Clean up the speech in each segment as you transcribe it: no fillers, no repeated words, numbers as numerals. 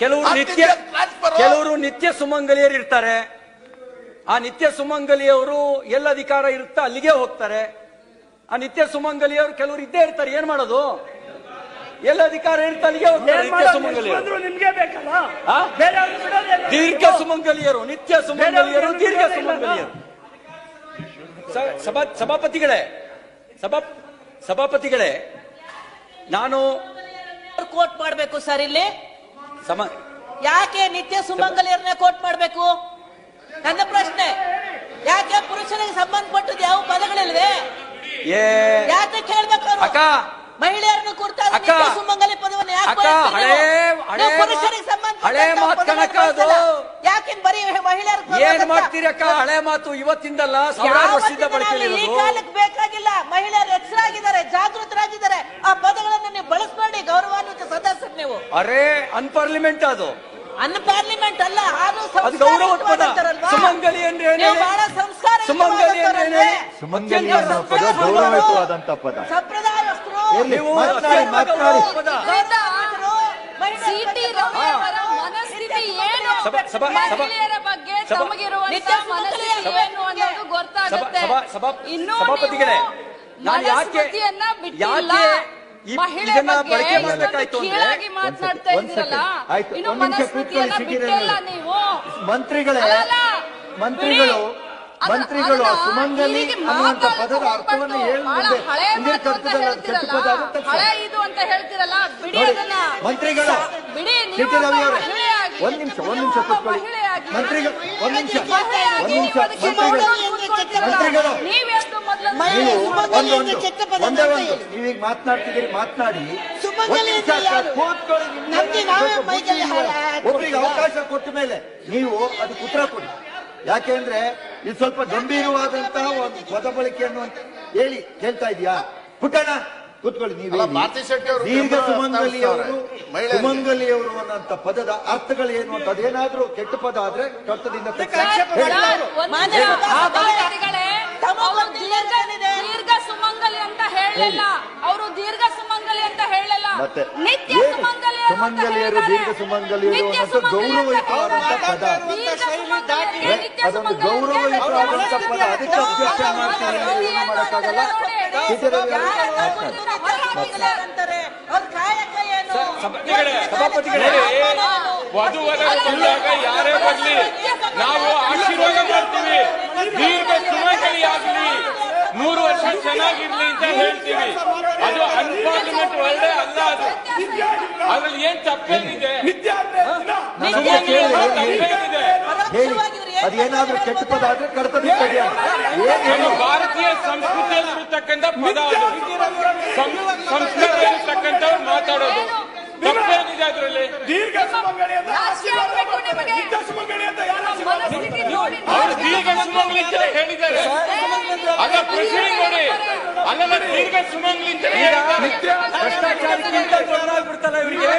ಕೆಲವರು ನಿತ್ಯ ಸುಮಂಗಲಿಯರು ಇರ್ತಾರೆ. ಆ ನಿತ್ಯ ಸುಮಂಗಲಿಯವರು ಎಲ್ಲ ಅಧಿಕಾರ ಇರುತ್ತಾ ಅಲ್ಲಿಗೆ ಹೋಗ್ತಾರೆ. ಆ ನಿತ್ಯ ಸುಮಂಗಲಿಯವರು ಕೆಲವರು ಇದ್ದೇ ಇರ್ತಾರೆ. ಏನ್ ಮಾಡೋದು? ಎಲ್ಲ ಅಧಿಕಾರ ಇರುತ್ತೆ ಅಲ್ಲಿಗೆ ಹೋಗ್ತಾರೆ ನಿತ್ಯ ಸುಮಂಗಲಿಯರು. ದೀರ್ಘ ಸುಮಂಗಲಿಯರು, ನಿತ್ಯ ಸುಮಂಗಲಿಯರು, ದೀರ್ಘ ಸುಮಂಗಲಿಯರು. ಸಭಾಪತಿಗಳೇ ನಾನು ಕೋಟ್ ಮಾಡಬೇಕು ಸರ್. ಇಲ್ಲಿ ಯಾಕೆ ನಿತ್ಯ ಸುಮಂಗಲಿಯರನ್ನೇ ಕೋಟ್ ಮಾಡಬೇಕು? ನನ್ನ ಪ್ರಶ್ನೆ, ಯಾಕೆ ಪುರುಷರಿಗೆ ಸಂಬಂಧಪಟ್ಟದ್ದು ಯಾವ ಪದಗಳಿಲ್ವೇ? ಯಾಕೆ ಕೇಳ್ಬೇಕು? ಮಹಿಳೆಯರನ್ನು ಕುರಿತಾದ ನಿತ್ಯ ಸುಮಂಗಲಿ ಪದವನ್ನು ಯಾಕೆ ಪುರುಷರಿಗೆ ಸಂಬಂಧ ಯಾಕೆ ಬರೀ ಮಹಿಳೆಯರು ಏನ್ ಮಾಡ್ತೀರಕ್ಕ? ಹಳೆ ಮಾತು ಇವತ್ತಿಂದಲ್ಲ, ಸಾವಿರಾರು ವರ್ಷದಿಂದ ಬಳಕೆಯಲ್ಲಿ ಈ ಕಾಲಕ್ಕೆ ಬೇಕಾಗಿಲ್ಲ. ಮಹಿಳೆಯರು ಎಚ್ಚರಾಗಿದ್ದಾರೆ, ಜಾಗೃತರಾಗಿದ್ದಾರೆ. ಆ ಪದಗಳನ್ನು ನೀವು ಬಳಸ್ಬೇಡಿ. ಗೌರವಾನ್ವಿತ ಸದಸ್ಯರು ನೀವು. ಅರೇ ಅನ್ಪಾರ್ಲಿಮೆಂಟ್ ಅದು. ಅನ್ಪಾರ್ಲಿಮೆಂಟ್ ಅಲ್ಲ, ಅದು ಗೌರವದ ಪದ. ಸುಮಂಗಲಿ ಅಂದ್ರೆ ಬಹಳ ಸಂಸ್ಕಾರ. ಸುಮಂಗಲಿ ಅಂದ್ರೆ ಸುಮಂಗಲಿ ಅನ್ನೋ ಪದ ಗೌರವಯುತವಾದಂತ ಪದ. ಸಂಪ್ರದಾಯಸ್ಥರು ಮನಸ್ಥಿತಿ ಏನು, ಮಹಿಳೆಯರ ಬಗ್ಗೆ ತಮಗಿರುವಂತ ಮನಸ್ಥಿತಿ ಏನು ಅನ್ನೋದು ಗೊತ್ತಾಗುತ್ತೆ. ಇನ್ನು ಮನಸ್ಥಿತಿಯನ್ನ ಬಿಟ್ಟಿಲ್ಲ. ಮಹಿಳೆ ಬಗ್ಗೆ ಕೀಳಾಗಿ ಮಾತನಾಡ್ತಾ ಇದ್ದೀರಲ್ಲ, ಇನ್ನು ಮನಸ್ಥಿತಿಯನ್ನ ಬಿಟ್ಟಿಲ್ಲ ನೀವು. ಮಂತ್ರಿಗಳು ಸುಮಂಗಲಿ ಅನ್ನುವಂತ ಪದದ ಅರ್ಥವನ್ನು ಹಳೆ ಇದು ಅಂತ ಹೇಳ್ತಿರಲ್ಲ, ಬಿಡಿ ಅದನ್ನ. ಮಂತ್ರಿಗಳು ಬಿಡಿ. ಒಂದ್ ನಿಮಿಷ ಕೂತ್ಕೊಳ್ಳಿ. ಮಂತ್ರಿಗಳು ನೀವೀಗ ಮಾತನಾಡ್ತಿದ್ದೀರಿ, ಮಾತನಾಡಿ. ಒಬ್ಬರಿಗೆ ಅವಕಾಶ ಕೊಟ್ಟ ಮೇಲೆ ನೀವು ಅದಕ್ಕೆ ಉತ್ತರ ಕೊಡಿ. ಯಾಕೆಂದ್ರೆ ಇದು ಸ್ವಲ್ಪ ಗಂಭೀರವಾದಂತಹ ಒಂದು ಪದ ಬಳಕೆಯನ್ನು ಹೇಳಿ ಕೇಳ್ತಾ ಇದೆಯಾ? ಪುಟ್ಟಣ ಕೂತ್ಕೊಳ್ಳಿ. ನೀವು ದೀರ್ಘ ಸುಮಂಗಲಿಯವರು, ಸುಮಂಗಲಿಯವರು ಅನ್ನೋಂಥ ಪದದ ಅರ್ಥಗಳೇನು ಅಂತ, ಅದೇನಾದ್ರೂ ಕೆಟ್ಟ ಪದ ಆದ್ರೆ ಕರ್ತದಿಂದ ದೀರ್ಘ ಸುಮಂಗಲಿ ಅಂತ ಹೇಳಲಿಲ್ಲ ಅವರು. ದೀರ್ಘ ಸುಮಂಗಲಿ ಅಂತ ಹೇಳಲಿಲ್ಲ, ಮತ್ತೆ ನಿತ್ಯ ಸುಮಂಗಲಿಯರು, ದೀರ್ಘ ಸುಮಂಗಲಿಯರು ಅನ್ನೋದು ಗೌರವಯುತವಾದಂತ ಪದ. ಅದೊಂದು ಗೌರವಯುತವಾದಂತ ಪದ. ಅದಕ್ಕೆ ಅಬ್ಜೆಕ್ಷನ್ ಮಾಡ್ತೀನಿ, ಏನು ಮಾಡಕ್ಕಾಗಲ್ಲ. ವಧುವರರ ಬಂದಾಗ ಯಾರೇ ಬರಲಿ ನಾವು ಆಶೀರ್ವಾದ ಮಾಡ್ತೀವಿ. ದೀರ್ಘ ಸುಮಂಗಲಿ ಆಗಲಿ, 100 ವರ್ಷ ಚೆನ್ನಾಗಿರ್ಲಿ ಅಂತ ಹೇಳ್ತೀವಿ. ಅದು ಅನ್ಪಾರ್ಲಿಮೆಂಟ್ ವರ್ಡ್ ಅಲ್ಲ. ಅದು ಅದ್ರಲ್ಲಿ ಏನ್ ತಪ್ಪೇನಿದೆ? ಅದೇನಾದ್ರೂ ಕೆಟ್ಟ ಪದ ಆದ್ರೆ ಕರ್ತವ್ಯ. ಭಾರತೀಯ ಸಂಸ್ಕೃತಿಯಲ್ಲಿ ಇರತಕ್ಕಂಥ ಪದ ಅದು. ಸಂಸ್ಕಾರ ಇರತಕ್ಕಂಥವ್ರು ಮಾತಾಡೋದು ತಪ್ಪೇನಿದೆ ಅದರಲ್ಲಿ? ದೀರ್ಘ ಸುಮಂಗಲಿ ಅವ್ರು ದೀರ್ಘ ಸುಮಂಗಲಿ ಅಂತ ಹೇಳಿದ್ದಾರೆ. ಅಲ್ಲ ಪ್ರಶ್ನೆ ನೋಡಿ, ಅಲ್ಲ ದೀರ್ಘ ಸುಮಂಗಲಿ ಅಂತ ಭ್ರಷ್ಟಾಚಾರಕ್ಕಿಂತ ಬಿಡ್ತಾರ ಇವರಿಗೆ.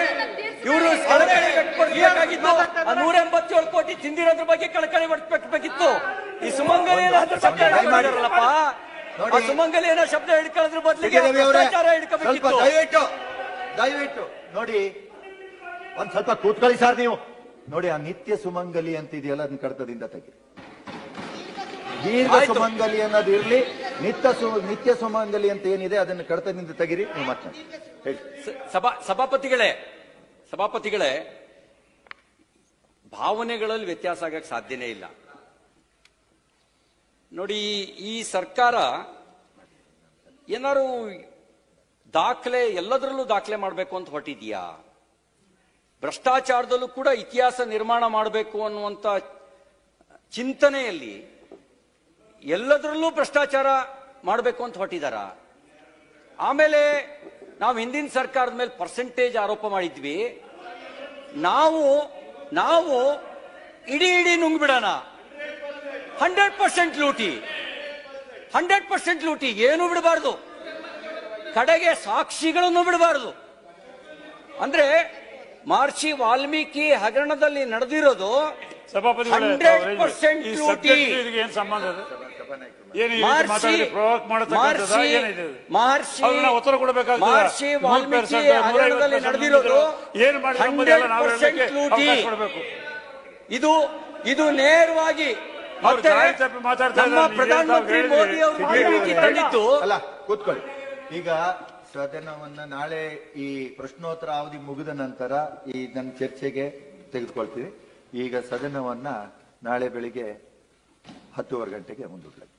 ಇವರು ಕಳಕಳಿ ವ್ಯಕ್ತಪಡಿಸಬೇಕಾಗಿತ್ತು. 187 ಕೋಟಿ ತಿಂದಿರೋದ್ರ ಬಗ್ಗೆ ಕಳಕಳಿ ವ್ಯಕ್ತಪಡಿಸಬೇಕಿತ್ತು. ಈ ಸುಮಂಗಲಿ ಶಬ್ದ ಮಾಡಿರಲ್ಲಪ್ಪ, ಆ ಸುಮಂಗಲಿ ಏನೋ ಶಬ್ದ ಹಿಡ್ಕೊಳ್ಳೋದ್ರ ಬದಲಿಗೆ ಭ್ರಷ್ಟಾಚಾರ ಹಿಡ್ಕೋಬೇಕಿತ್ತು. ದಯವಿಟ್ಟು ನೋಡಿ, ಒಂದ್ ಸ್ವಲ್ಪ ಕೂತ್ಕೊಳ್ಳಿ ಸರ್. ನೀವು ನೋಡಿ, ಆ ನಿತ್ಯ ಸುಮಂಗಲಿ ಅಂತ ಇದೆಯಲ್ಲ, ಅದನ್ನ ಕಡತದಿಂದ ತೆಗೀರಿ. ದೀರ್ಘ ಸುಮಂಗಲಿ ಅನ್ನೋದು ಇರ್ಲಿ, ನಿತ್ಯ ಸುಮಂಗಲಿ ಅಂತ ಏನಿದೆ ಅದನ್ನು ಕಡತದಿಂದ ತೆಗೀರಿ. ನೀವು ಮಾತನಾಡಿ ಹೇಳಿ. ಸಭಾಪತಿಗಳೇ, ಭಾವನೆಗಳಲ್ಲಿ ವ್ಯತ್ಯಾಸ ಆಗಕ್ಕೆ ಸಾಧ್ಯನೇ ಇಲ್ಲ. ನೋಡಿ, ಈ ಸರ್ಕಾರ ಏನಾರು ದಾಖಲೆ, ಎಲ್ಲದರಲ್ಲೂ ದಾಖಲೆ ಮಾಡಬೇಕು ಅಂತ ಹೊರಟಿದ್ಯಾ? ಭ್ರಷ್ಟಾಚಾರದಲ್ಲೂ ಕೂಡ ಇತಿಹಾಸ ನಿರ್ಮಾಣ ಮಾಡಬೇಕು ಅನ್ನುವಂಥ ಚಿಂತನೆಯಲ್ಲಿ ಎಲ್ಲದರಲ್ಲೂ ಭ್ರಷ್ಟಾಚಾರ ಮಾಡಬೇಕು ಅಂತ ಹೊರಟಿದಾರ? ಆಮೇಲೆ ನಾವು ಹಿಂದಿನ ಸರ್ಕಾರದ ಮೇಲೆ ಪರ್ಸೆಂಟೇಜ್ ಆರೋಪ ಮಾಡಿದ್ವಿ. ನಾವು ಇಡೀ ನುಂಗ್ಬಿಡೋಣ. 100% ಲೂಟಿ, 100% ಲೂಟಿ, ಏನು ಬಿಡಬಾರ್ದು, ಕಡೆಗೆ ಸಾಕ್ಷಿಗಳನ್ನು ಬಿಡಬಾರದು. ಅಂದ್ರೆ ಮಹರ್ಷಿ ವಾಲ್ಮೀಕಿ ಹಗರಣದಲ್ಲಿ ನಡೆದಿರೋದು 100% ಲೂಟಿ. ಏನ್ ಸಂಬಂಧ? ಉತ್ತರ ಕೊಡಬೇಕಾಗ್ತದೆ. ಮಹರ್ಷಿ ವಾಲ್ಮೀಕಿ ಹಗರಣದಲ್ಲಿ ನಡೆದಿರೋದು ಏನ್ ಇದು ನೇರವಾಗಿ ಮತ್ತೆ ನಮ್ಮ ಪ್ರಧಾನಮಂತ್ರಿ ಮೋದಿ ಅವರು ತಂದಿದ್ದು. ಅಲ್ಲ, ಕೂತ್ಕೊಳ್ಳಿ. ಈಗ ಸದನವನ್ನ ನಾಳೆ ಈ ಪ್ರಶ್ನೋತ್ತರ ಅವಧಿ ಮುಗಿದ ನಂತರ ಈ ನನ್ನ ಚರ್ಚೆಗೆ ತೆಗೆದುಕೊಳ್ತೀವಿ. ಈಗ ಸದನವನ್ನ ನಾಳೆ ಬೆಳಿಗ್ಗೆ 10:30 ಗಂಟೆಗೆ ಮುಂದೂಡಲಾಗಿದೆ.